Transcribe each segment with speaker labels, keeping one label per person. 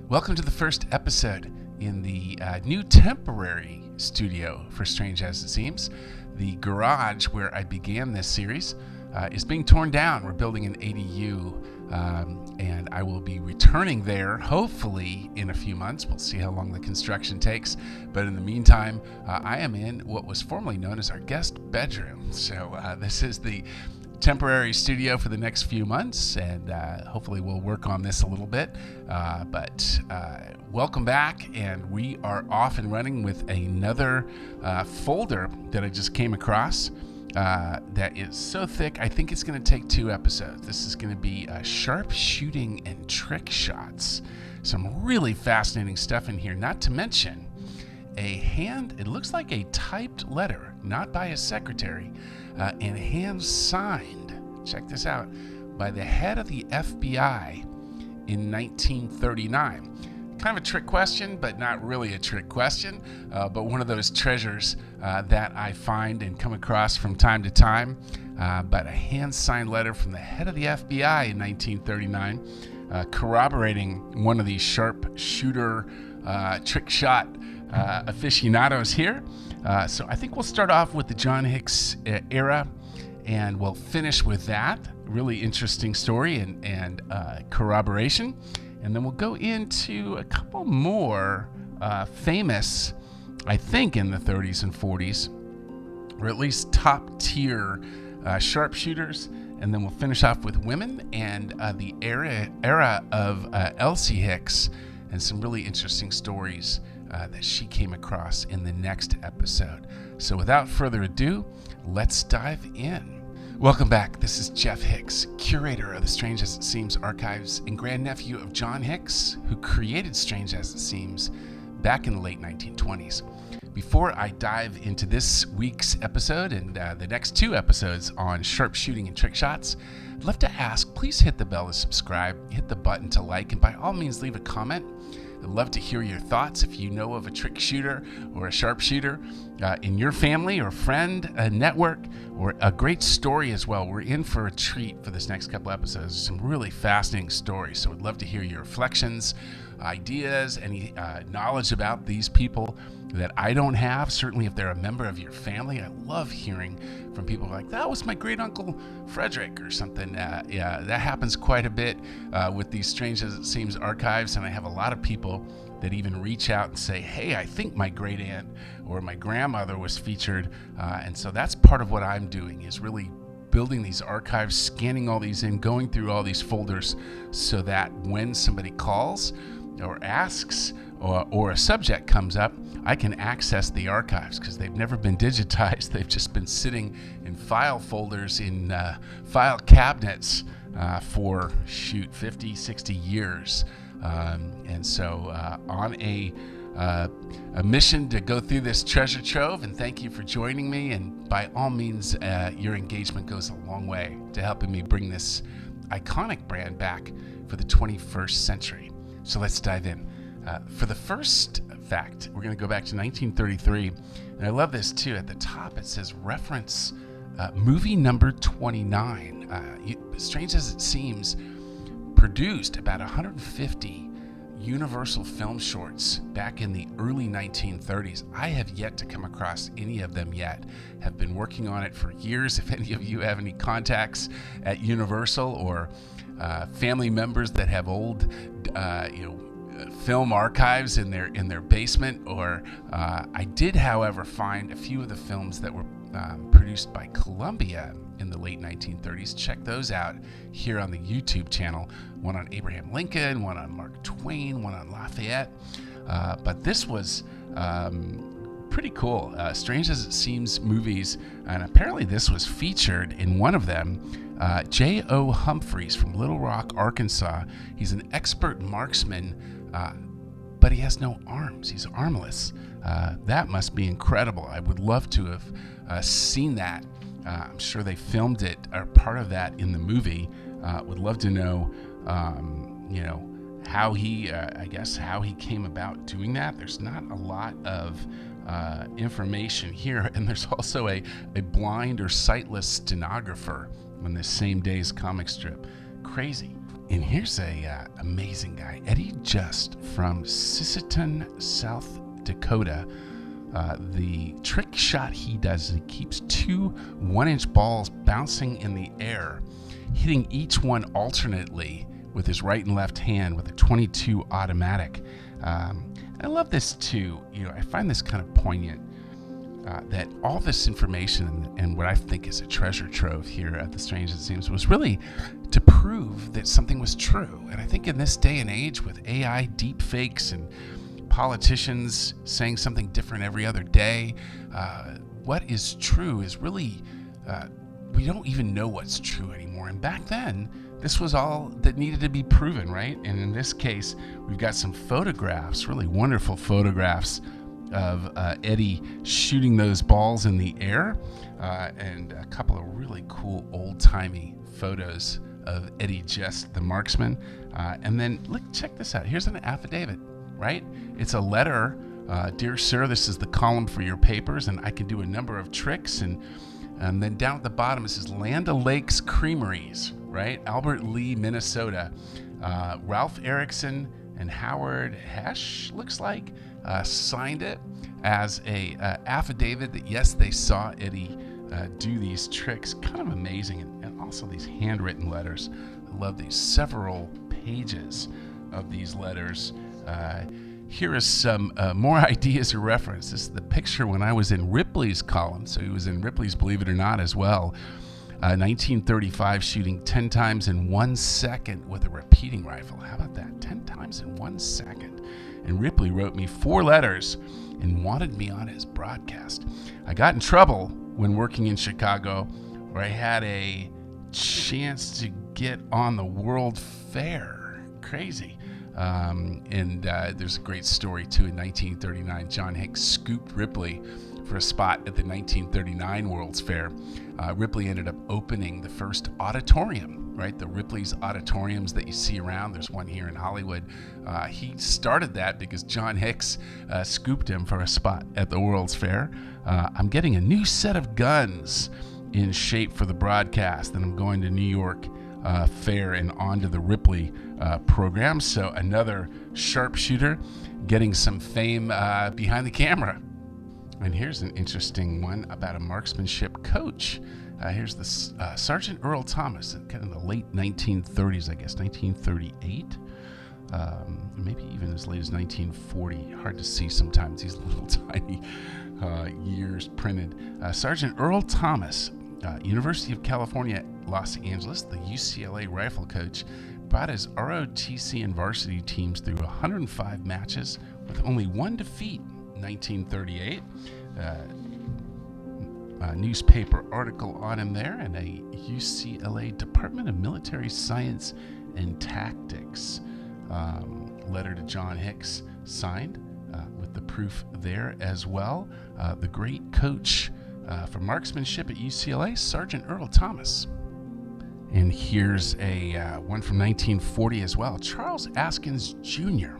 Speaker 1: Welcome to the first episode in the new temporary studio for Strange As It Seems. The garage where I began this series is being torn down. We're building an ADU, and I will be returning there hopefully in a few months. We'll see how long the construction takes. But in the meantime, I am in what was formerly known as our guest bedroom. So this is the temporary studio for the next few months, and hopefully we'll work on this a little bit, but welcome back, and we are off and running with another folder that I just came across that is so thick I think it's going to take 2 episodes. This is going to be sharpshooting and trick shots. Some really fascinating stuff in here, not to mention it looks like a typed letter, not by a secretary, and hand signed, check this out, by the head of the FBI in 1939. Kind of a trick question, but not really a trick question, but one of those treasures that I find and come across from time to time. But a hand signed letter from the head of the FBI in 1939, corroborating one of these sharpshooter trick shot aficionados here. So I think we'll start off with the John Hicks era, and we'll finish with that really interesting story and corroboration. And then we'll go into a couple more famous, I think in the 30s and 40s, or at least top tier sharpshooters. And then we'll finish off with women and the era of Elsie Hicks, and some really interesting stories that she came across in the next episode. So without further ado, let's dive in. Welcome back. This is Jeff Hicks, curator of the Strange As It Seems archives and grandnephew of John Hicks, who created Strange As It Seems back in the late 1920s. Before I dive into this week's episode and the next 2 episodes on sharpshooting and trick shots, I'd love to ask, please hit the bell to subscribe, hit the button to like, and by all means leave a comment. I'd love to hear your thoughts if you know of a trick shooter or a sharpshooter in your family or friend network, or a great story as well. We're in for a treat for this next couple episodes. Some really fascinating stories. So I'd love to hear your reflections, ideas, any knowledge about these people that I don't have. Certainly if they're a member of your family. I love hearing from people like, that was my great uncle Frederick or something. Yeah, that happens quite a bit with these Strange As It Seems archives, and I have a lot of people that even reach out and say, hey, I think my great aunt or my grandmother was featured. And so that's part of what I'm doing, is really building these archives, scanning all these in, going through all these folders, so that when somebody calls or asks or a subject comes up, I can access the archives, because they've never been digitized. They've just been sitting in file folders in file cabinets for 50, 60 years. And so on a mission to go through this treasure trove, and thank you for joining me. And by all means, your engagement goes a long way to helping me bring this iconic brand back for the 21st century. So let's dive in. For the first fact, we're going to go back to 1933. And I love this too. At the top, it says reference movie number 29. Strange As It Seems produced about 150 Universal film shorts back in the early 1930s. I have yet to come across any of them yet. Have been working on it for years. If any of you have any contacts at Universal, or family members that have old, film archives in their basement, or I did, however, find a few of the films that were produced by Columbia in the late 1930s. Check those out here on the YouTube channel. One on Abraham Lincoln, one on Mark Twain, one on Lafayette. But this was pretty cool. Strange As It Seems movies, and apparently this was featured in one of them. J.O. Humphreys from Little Rock, Arkansas. He's an expert marksman, but he has no arms. He's armless. That must be incredible. I would love to have seen that. I'm sure they filmed it, or part of that, in the movie. Would love to know, how he, how he came about doing that. There's not a lot of information here, and there's also a blind or sightless stenographer on this same day's comic strip. Crazy. And here's a amazing guy, Eddie Just from Sisseton, South Dakota. The trick shot he does is he keeps two 1-inch balls bouncing in the air, hitting each one alternately with his right and left hand with a .22 automatic. I love this too. I find this kind of poignant. That all this information and what I think is a treasure trove here at The Strange As It Seems was really to prove that something was true. And I think in this day and age with AI deep fakes and politicians saying something different every other day, what is true is really, we don't even know what's true anymore. And back then, this was all that needed to be proven, right? And in this case, we've got some photographs, really wonderful photographs of Eddie shooting those balls in the air, and a couple of really cool old-timey photos of Eddie Just, the marksman. And then look, check this out. Here's an affidavit, right? It's a letter. Dear sir, this is the column for your papers, and I can do a number of tricks. And then down at the bottom it says Land O'Lakes Creameries, right? Albert Lee, Minnesota. Ralph Erickson and Howard Hesh, looks like, signed it as a affidavit that yes, they saw Eddie do these tricks. Kind of amazing. And also these handwritten letters. I love these, several pages of these letters. Here is some more ideas or reference. This is the picture when I was in Ripley's column. So he was in Ripley's Believe It or Not as well. 1935, shooting 10 times in 1 second with a repeating rifle. How about that? 10 times in 1 second. And Ripley wrote me 4 letters and wanted me on his broadcast. I got in trouble when working in Chicago, where I had a chance to get on the World Fair. Crazy. And there's a great story too. In 1939, John Hicks scooped Ripley for a spot at the 1939 World's Fair. Ripley ended up opening the first auditorium, right? The Ripley's auditoriums that you see around. There's one here in Hollywood. He started that because John Hicks scooped him for a spot at the World's Fair. I'm getting a new set of guns in shape for the broadcast, and I'm going to New York Fair and on to the Ripley program. So another sharpshooter getting some fame behind the camera. And here's an interesting one about a marksmanship coach. Here's the Sergeant Earl Thomas, kind of the late 1930s, I guess, 1938. Maybe even as late as 1940. Hard to see sometimes, these little tiny years printed. Sergeant Earl Thomas, University of California, Los Angeles, the UCLA rifle coach, brought his ROTC and varsity teams through 105 matches with only one defeat. 1938, a newspaper article on him there, and a UCLA Department of Military Science and Tactics letter to John Hicks signed with the proof there as well. The great coach for marksmanship at UCLA, Sergeant Earl Thomas. And here's a one from 1940 as well. Charles Askins Jr.,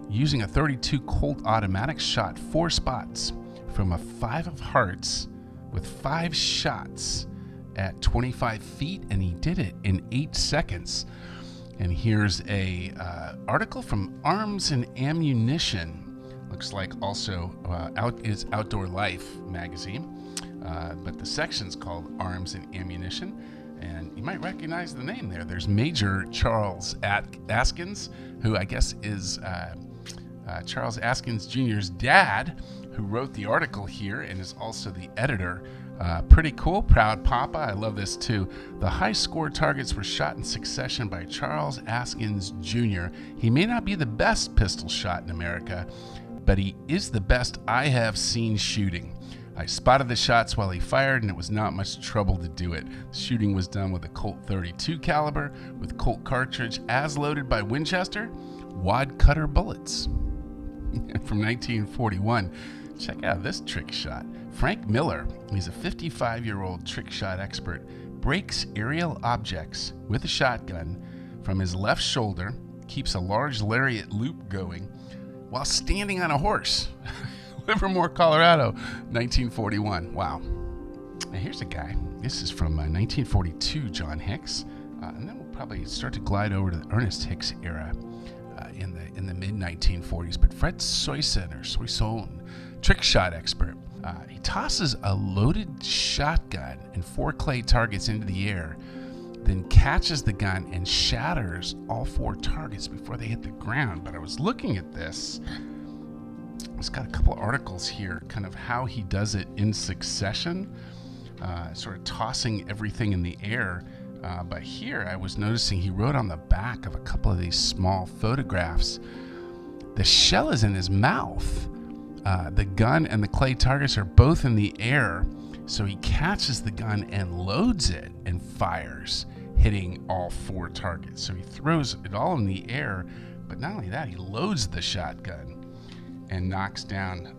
Speaker 1: using a .32 Colt automatic, shot 4 spots from a 5 of hearts with 5 shots at 25 feet, and he did it in 8 seconds. And here's a article from Arms and Ammunition. Looks like also is Outdoor Life magazine, but the section's called Arms and Ammunition. And you might recognize the name there. There's Major Charles Askins, who I guess is Charles Askins Jr.'s dad, who wrote the article here and is also the editor. Pretty cool. Proud Papa. I love this too. The high score targets were shot in succession by Charles Askins Jr. He may not be the best pistol shot in America, but he is the best I have seen shooting. I spotted the shots while he fired, and it was not much trouble to do it. The shooting was done with a Colt .32 caliber, with Colt cartridge as loaded by Winchester, wad cutter bullets. From 1941, check out this trick shot. Frank Miller, he's a 55-year-old trick shot expert, breaks aerial objects with a shotgun from his left shoulder, keeps a large lariat loop going while standing on a horse. Livermore, Colorado, 1941. Wow. And here's a guy. This is from 1942, John Hicks. And then we'll probably start to glide over to the Ernest Hicks era in the mid 1940s. But Fred Soisson, trick shot expert, he tosses a loaded shotgun and 4 clay targets into the air, then catches the gun and shatters all 4 targets before they hit the ground. But I was looking at this. It's got a couple articles here, kind of how he does it in succession, sort of tossing everything in the air. But here I was noticing he wrote on the back of a couple of these small photographs, the shell is in his mouth. The gun and the clay targets are both in the air, so he catches the gun and loads it and fires, hitting all 4 targets. So he throws it all in the air, but not only that, he loads the shotgun and knocks down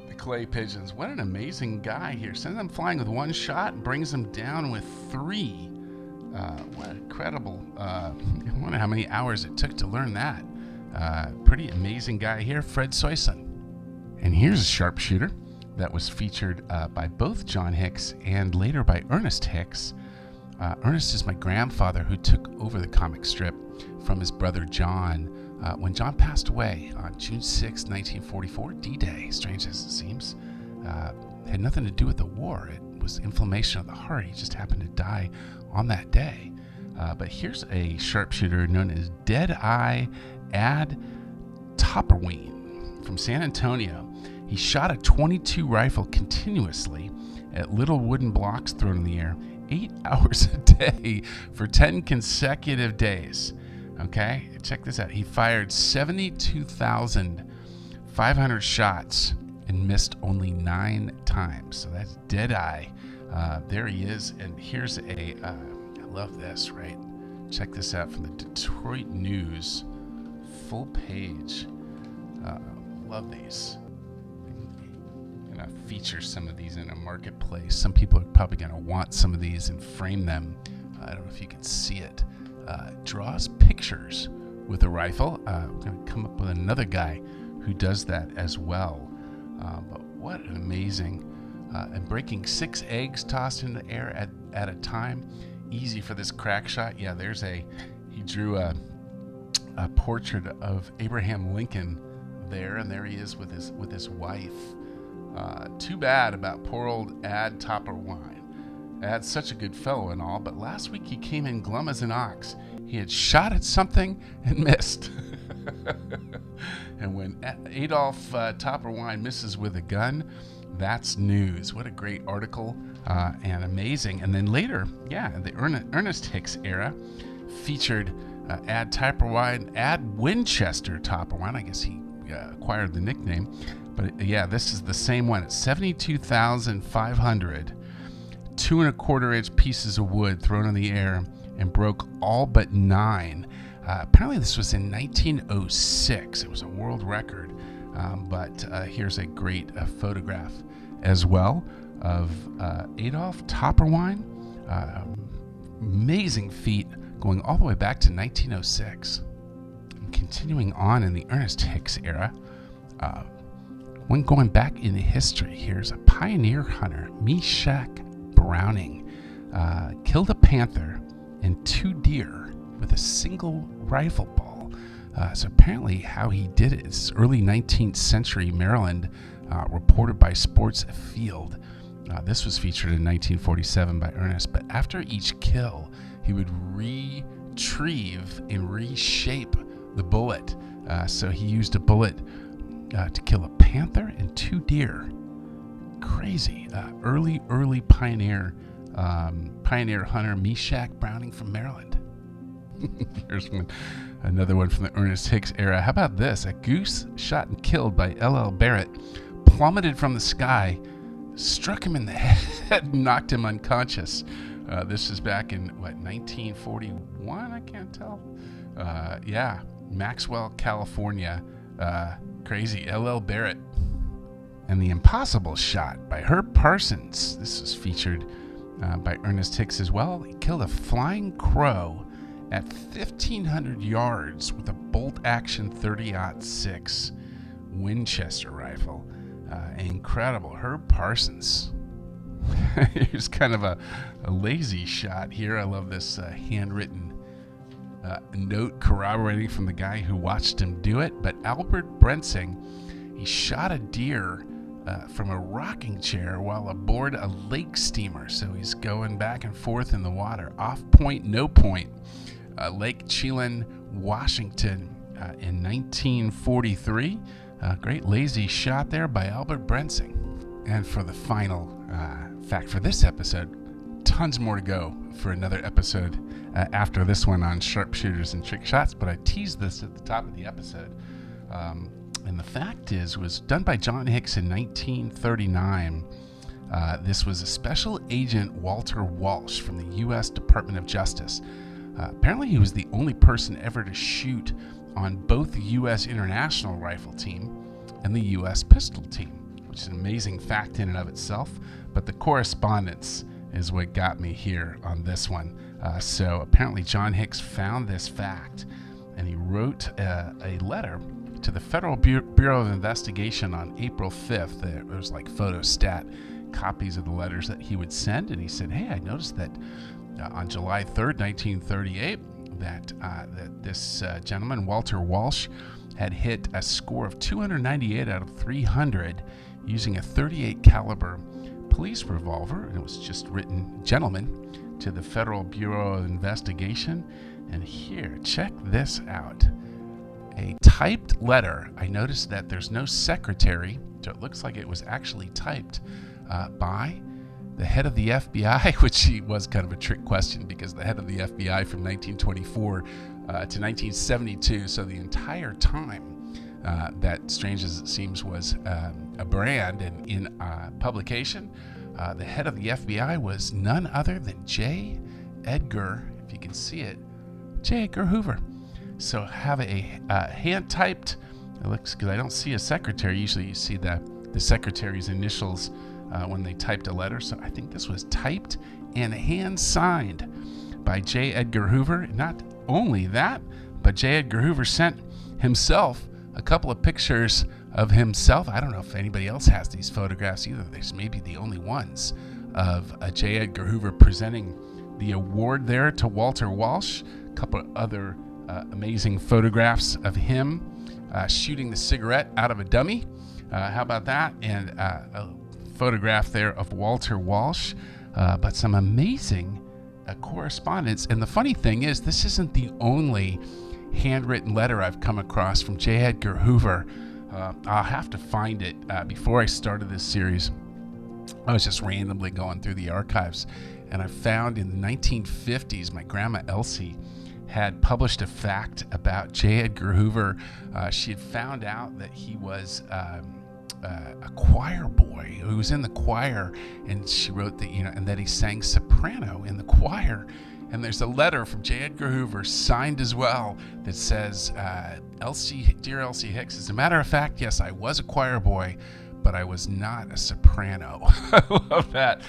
Speaker 1: the clay pigeons. What an amazing guy here. Sends them flying with 1 shot and brings them down with 3. What incredible. I wonder how many hours it took to learn that. Pretty amazing guy here, Fred Soisson. And here's a sharpshooter that was featured by both John Hicks and later by Ernest Hicks. Ernest is my grandfather who took over the comic strip from his brother John when John passed away on June 6, 1944, D-Day, strange as it seems. Had nothing to do with the war. It was inflammation of the heart. He just happened to die on that day. But here's a sharpshooter known as Deadeye Ad Topperween from San Antonio. He shot a .22 rifle continuously at little wooden blocks thrown in the air 8 hours a day for 10 consecutive days. Okay, check this out. He fired 72,500 shots and missed only 9 times. So that's Deadeye. There he is. And here's I love this, right? Check this out from the Detroit News, full page. Love these. I'm gonna feature some of these in a marketplace. Some people are probably gonna want some of these and frame them. I don't know if you can see it. Draws pictures with a rifle. We're going to come up with another guy who does that as well. But what an amazing, and breaking 6 eggs tossed in the air at a time. Easy for this crack shot. Yeah, he drew a portrait of Abraham Lincoln there, and there he is with his wife. Too bad about poor old Ad Topperwine. Ad's such a good fellow and all, but last week he came in glum as an ox. He had shot at something and missed. And when Adolf Topperwine misses with a gun, that's news. What a great article, and amazing. And then later, the Ernest Hicks era featured Ad Topperwine, Ad Winchester Topperwine. I guess he acquired the nickname. But this is the same one. It's 72,500 2¼ inch pieces of wood thrown in the air and broke all but 9. Apparently this was in 1906. It was a world record. But here's a great photograph as well of Adolf Topperwine. Amazing feat going all the way back to 1906. And continuing on in the Ernest Hicks era, when going back in the history, here's a pioneer hunter, Meshach Browning, killed a panther and 2 deer with a single rifle ball. So apparently how he did it is early 19th century Maryland, reported by Sports Field. This was featured in 1947 by Ernest, but after each kill, he would retrieve and reshape the bullet. So he used a bullet to kill a panther and 2 deer. Crazy. Early pioneer hunter Meshach Browning from Maryland. Here's another one from the Ernest Hicks era. How about this? A goose shot and killed by L.L. Barrett plummeted from the sky, struck him in the head, and knocked him unconscious. This is back in 1941? I can't tell. Maxwell, California. Crazy. L.L. Barrett. And the impossible shot by Herb Parsons. This was featured by Ernest Hicks as well. He killed a flying crow at 1,500 yards with a bolt-action 30-06 Winchester rifle. Incredible. Herb Parsons. Here's kind of a lazy shot here. I love this handwritten note corroborating from the guy who watched him do it. But Albert Brensing, he shot a deer from a rocking chair while aboard a lake steamer. So he's going back and forth in the water. Off Point, No Point, Lake Chelan, Washington in 1943. Great lazy shot there by Albert Brensing. And for the final fact for this episode, tons more to go for another episode after this one on sharpshooters and trick shots, but I teased this at the top of the episode. And the fact was done by John Hicks in 1939. This was a special agent Walter Walsh from the U.S. Department of Justice. Apparently he was the only person ever to shoot on both the U.S. International Rifle Team and the U.S. Pistol Team, which is an amazing fact in and of itself. But the correspondence is what got me here on this one. So apparently John Hicks found this fact, and he wrote a letter to the Federal Bureau of Investigation on April 5th. There was like photostat copies of the letters that he would send, and he said, hey, I noticed that on July 3rd, 1938, that this gentleman, Walter Walsh, had hit a score of 298 out of 300 using a .38 caliber police revolver, and it was just written, gentlemen, to the Federal Bureau of Investigation. And here, check this out. A typed letter. I noticed that there's no secretary, so it looks like it was actually typed by the head of the FBI, which was kind of a trick question because the head of the FBI from 1924 to 1972, so the entire time that, strange as it seems, was a brand and in publication, the head of the FBI was none other than J. Edgar, if you can see it, J. Edgar Hoover. So have a hand-typed, it looks, because I don't see a secretary. Usually you see the secretary's initials when they typed a letter. So I think this was typed and hand-signed by J. Edgar Hoover. Not only that, but J. Edgar Hoover sent himself a couple of pictures of himself. I don't know if anybody else has these photographs either. These may be the only ones of J. Edgar Hoover presenting the award there to Walter Walsh. A couple of other amazing photographs of him shooting the cigarette out of a dummy. How about that? And a photograph there of Walter Walsh. But some amazing correspondence. And the funny thing is, this isn't the only handwritten letter I've come across from J. Edgar Hoover. I'll have to find it. Before I started this series, I was just randomly going through the archives, and I found in the 1950s, my grandma Elsie had published a fact about J. Edgar Hoover. She had found out that he was a choir boy who was in the choir, and she wrote that, and that he sang soprano in the choir. And there's a letter from J. Edgar Hoover, signed as well, that says, Dear Elsie Hicks, as a matter of fact, yes, I was a choir boy, but I was not a soprano. I love that.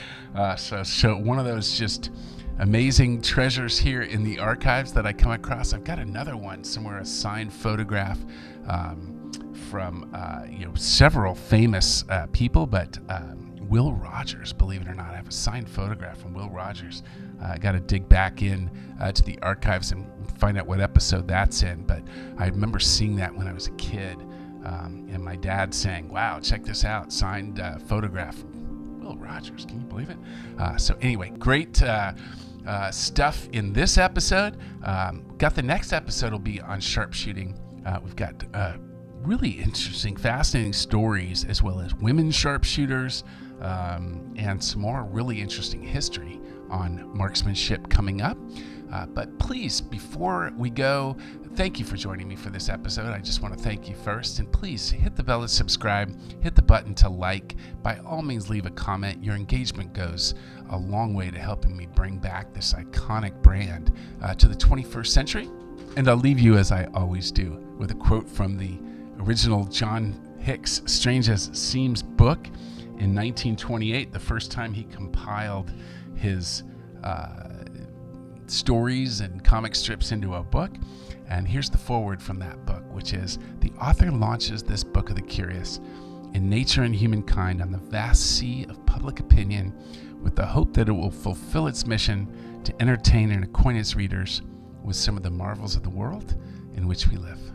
Speaker 1: So one of those just amazing treasures here in the archives that I come across. I've got another one somewhere, a signed photograph from several famous people, but Will Rogers, believe it or not. I have a signed photograph from Will Rogers. I got to dig back in to the archives and find out what episode that's in. But I remember seeing that when I was a kid, and my dad saying, wow, check this out, signed photograph from Will Rogers. Can you believe it? So anyway, great stuff in this episode. Got the next episode will be on sharpshooting. We've got really interesting, fascinating stories, as well as women sharpshooters, and some more really interesting history on marksmanship coming up. But please, before we go, thank you for joining me for this episode. I just want to thank you first, and please hit the bell to subscribe, hit the button to like. By all means, leave a comment. Your engagement goes a long way to helping me bring back this iconic brand to the 21st century. And I'll leave you, as I always do, with a quote from the original John Hicks Strange as It Seems book in 1928, the first time he compiled his stories and comic strips into a book. And here's the foreword from that book, which is, the author launches this book of the curious in nature and humankind on the vast sea of public opinion, with the hope that it will fulfill its mission to entertain and acquaint its readers with some of the marvels of the world in which we live.